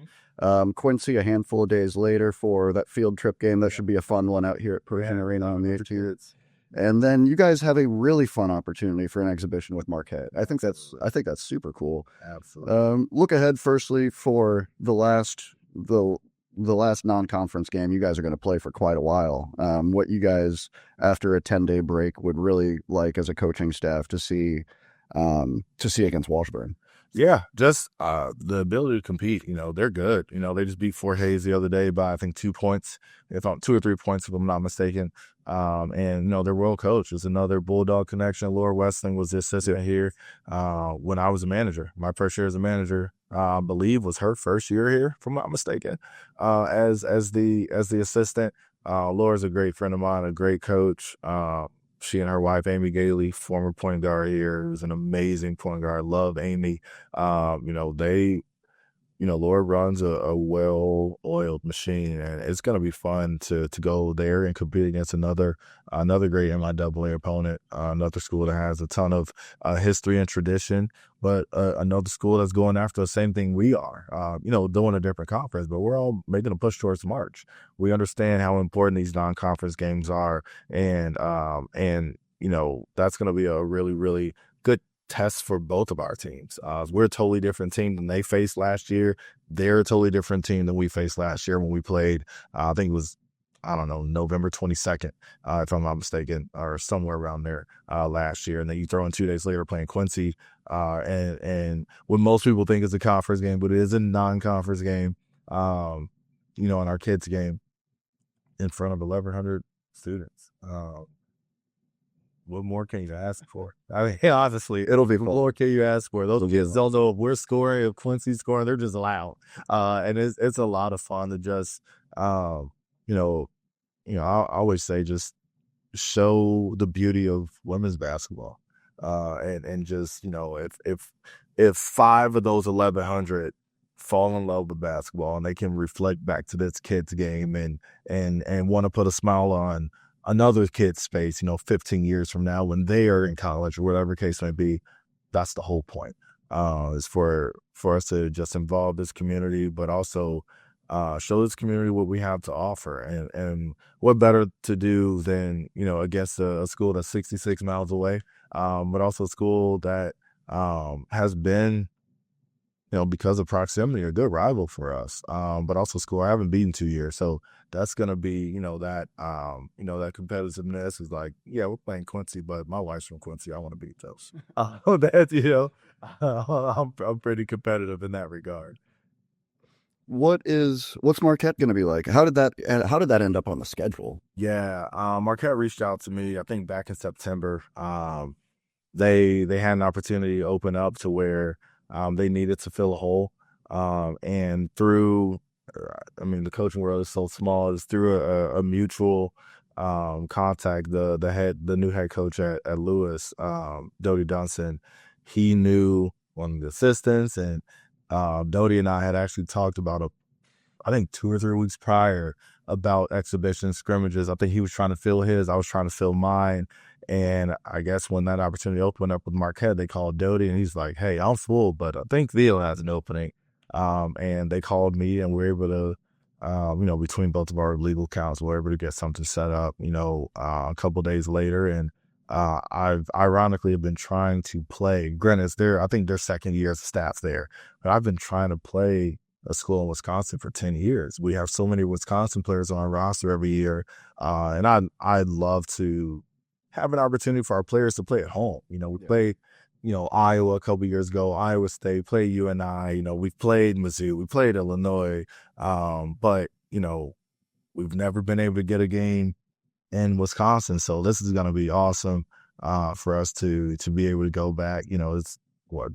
Quincy a handful of days later for that field trip game. That should be a fun one out here at Provision Arena on the 18th. And then you guys have a really fun opportunity for an exhibition with Marquette. I think that's super cool. Absolutely. Look ahead firstly for the last non-conference game you guys are going to play for quite a while. What you guys, after a 10-day break, would really like as a coaching staff to see against Washburn. Yeah, just the ability to compete. You know, they're good. You know, they just beat Fort Hays the other day by, I think, 2 points, if I'm 2 or 3 points, if I'm not mistaken. And, you know, their world coach is another Bulldog connection. Laura Westling was the assistant here when I was a manager. My first year as a manager, I believe, was her first year here, if I'm not mistaken, as the assistant. Laura's a great friend of mine, a great coach. She and her wife, Amy Gailey, former point guard here, is an amazing point guard. Love Amy. Laura runs a well-oiled machine, and it's going to be fun to go there and compete against another great MIAA opponent, another school that has a ton of history and tradition, but another school that's going after the same thing we are, doing a different conference, but we're all making a push towards March. We understand how important these non-conference games are, and that's going to be a really, really good test for both of our teams. We're a totally different team than they faced last year. They're a totally different team than we faced last year when we played. I think it was, November 22nd, if I'm not mistaken, or somewhere around there last year. And then you throw in 2 days later playing Quincy, and what most people think is a conference game, but it is a non-conference game, in our kids' game in front of 1,100 students. What more can you ask for? I mean, honestly, It'll be what fun. more can you ask for? Those kids don't know if we're scoring, if Quincy's scoring. They're just loud. And it's a lot of fun to just, I always say just show the beauty of women's basketball. And just, if 5 of those 1,100 fall in love with basketball and they can reflect back to this kid's game and want to put a smile on another kid's face, 15 years from now when they are in college or whatever case may be, that's the whole point, is for us to just involve this community, but also show this community what we have to offer. And what better to do than, against a school that's 66 miles away, but also a school that has been, because of proximity, a good rival for us, but also a school I haven't beaten 2 years. So that's going to be, that competitiveness is like, yeah, we're playing Quincy, but my wife's from Quincy. I want to beat those. I'm pretty competitive in that regard. What's Marquette going to be like? How did that end up on the schedule? Yeah, Marquette reached out to me, I think back in September. They had an opportunity to open up to where they needed to fill a hole. And through, the coaching world is so small, it's through a mutual contact, the new head coach at Lewis, Dodie Dunson. He knew one of the assistants, and Dodie and I had actually talked about I think 2 or 3 weeks prior about exhibition scrimmages. I think he was trying to fill his, I was trying to fill mine. And I guess when that opportunity opened up with Marquette, they called Dodie, and he's like, hey, I'm full, but I think Theo has an opening. And they called me, and we were able to, between both of our legal counsel, we were able to get something set up, a couple days later. And I've ironically have been trying to play. Granted, it's I think their second year as a staff there, but I've been trying to play a school in Wisconsin for 10 years. We have so many Wisconsin players on our roster every year. And I'd love to have an opportunity for our players to play at home. We played, Iowa a couple years ago, Iowa State, played UNI, we've played Mizzou, we played Illinois. But, we've never been able to get a game in Wisconsin. So this is going to be awesome for us to be able to go back. It's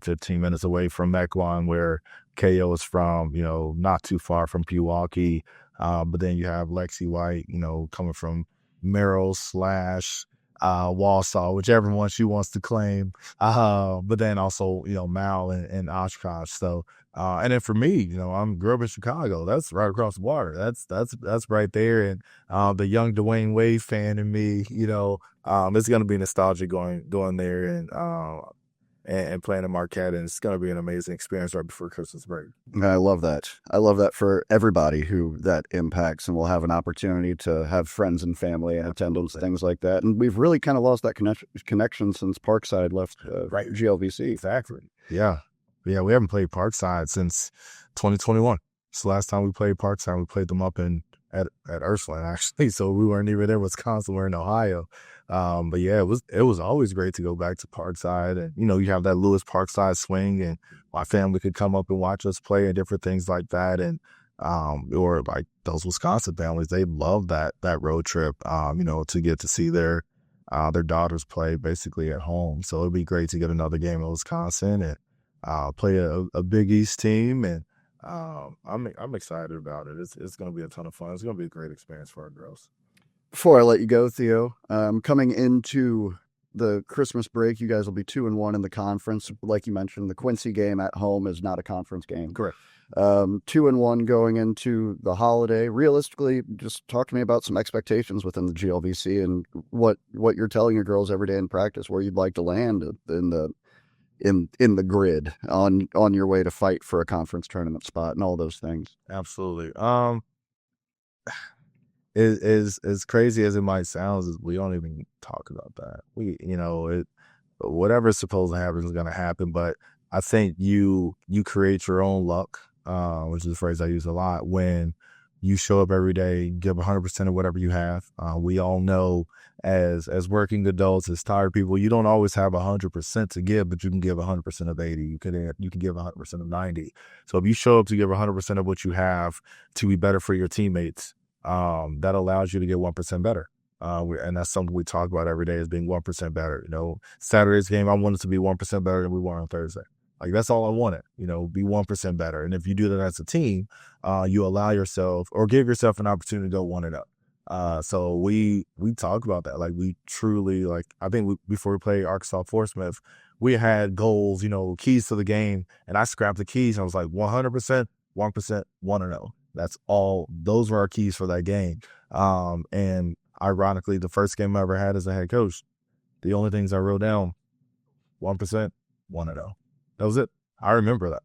15 minutes away from Mequon, where KO is from, not too far from Pewaukee. But then you have Lexi White, coming from Merrill / Wausau, whichever one she wants to claim. But then also, Mal and Oshkosh. So, and then for me, grew up in Chicago. That's right across the water. That's right there. And the young Dwayne Wade fan in me, it's going to be nostalgic going there and playing in Marquette, and it's going to be an amazing experience right before Christmas break. I love that. I love that for everybody who that impacts, and we'll have an opportunity to have friends and family and attendance, things like that. And we've really kind of lost that connection since Parkside left GLVC. Exactly. Yeah. We haven't played Parkside since 2021. It's the last time we played Parkside. We played them up at Ursuline, actually. So we weren't even in Wisconsin. We're in Ohio. But yeah, it was always great to go back to Parkside, and you have that Lewis Parkside swing, and my family could come up and watch us play and different things like that. And or like those Wisconsin families, they love that road trip, to get to see their daughters play basically at home. So it'd be great to get another game in Wisconsin and play a Big East team, and I'm excited about it. It's going to be a ton of fun. It's going to be a great experience for our girls. Before I let you go, Theo, coming into the Christmas break, you guys will be 2-1 in the conference. Like you mentioned, the Quincy game at home is not a conference game. Correct. 2-1 going into the holiday. Realistically, just talk to me about some expectations within the GLVC and what you're telling your girls every day in practice, where you'd like to land in the grid on your way to fight for a conference tournament spot and all those things. Absolutely. As crazy as it might sound, is we don't even talk about that. Whatever's supposed to happen is going to happen. But I think you create your own luck, which is a phrase I use a lot, when you show up every day, give 100% of whatever you have. We all know as working adults, as tired people, you don't always have 100% to give, but you can give 100% of 80. You can give 100% of 90. So if you show up to give 100% of what you have to be better for your teammates, that allows you to get 1% better. And that's something we talk about every day, is being 1% better. Saturday's game, I wanted to be 1% better than we were on Thursday. Like, that's all I wanted, be 1% better. And if you do that as a team, you allow yourself or give yourself an opportunity to go 1-0. So we talk about that. Like, we truly, I think before we played Arkansas Fort Smith, we had goals, keys to the game. And I scrapped the keys. And I was like, 100%, 1%, 1-0. That's all. Those were our keys for that game. And ironically, the first game I ever had as a head coach, the only things I wrote down, 1%, 1-0. That was it. I remember that.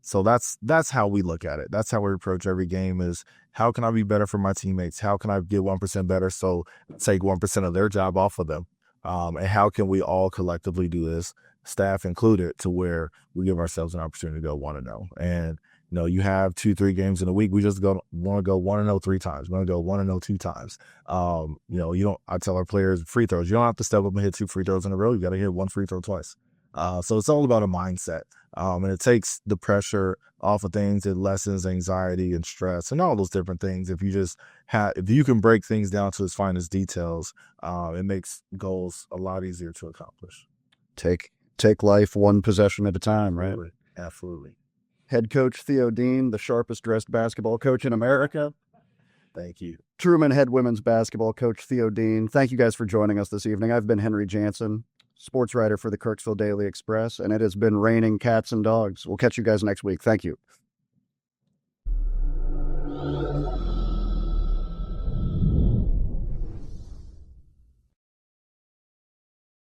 So that's how we look at it. That's how we approach every game, is how can I be better for my teammates? How can I get 1% better? So take 1% of their job off of them. And how can we all collectively do this, staff included, to where we give ourselves an opportunity to go 1-0. And you have 2-3 games in a week. We just want to go 1-0 3 times. We want to go 1-0 2 times. I tell our players, free throws, you don't have to step up and hit 2 free throws in a row. You got to hit 1 free throw twice. So it's all about a mindset. And it takes the pressure off of things. It lessens anxiety and stress and all those different things. If you can break things down to its finest details, it makes goals a lot easier to accomplish. Take life one possession at a time, right? Absolutely. Head coach Theo Dean, the sharpest dressed basketball coach in America. Thank you. Truman head women's basketball coach Theo Dean. Thank you guys for joining us this evening. I've been Henry Janssen, sports writer for the Kirksville Daily Express, and it has been raining cats and dogs. We'll catch you guys next week. Thank you.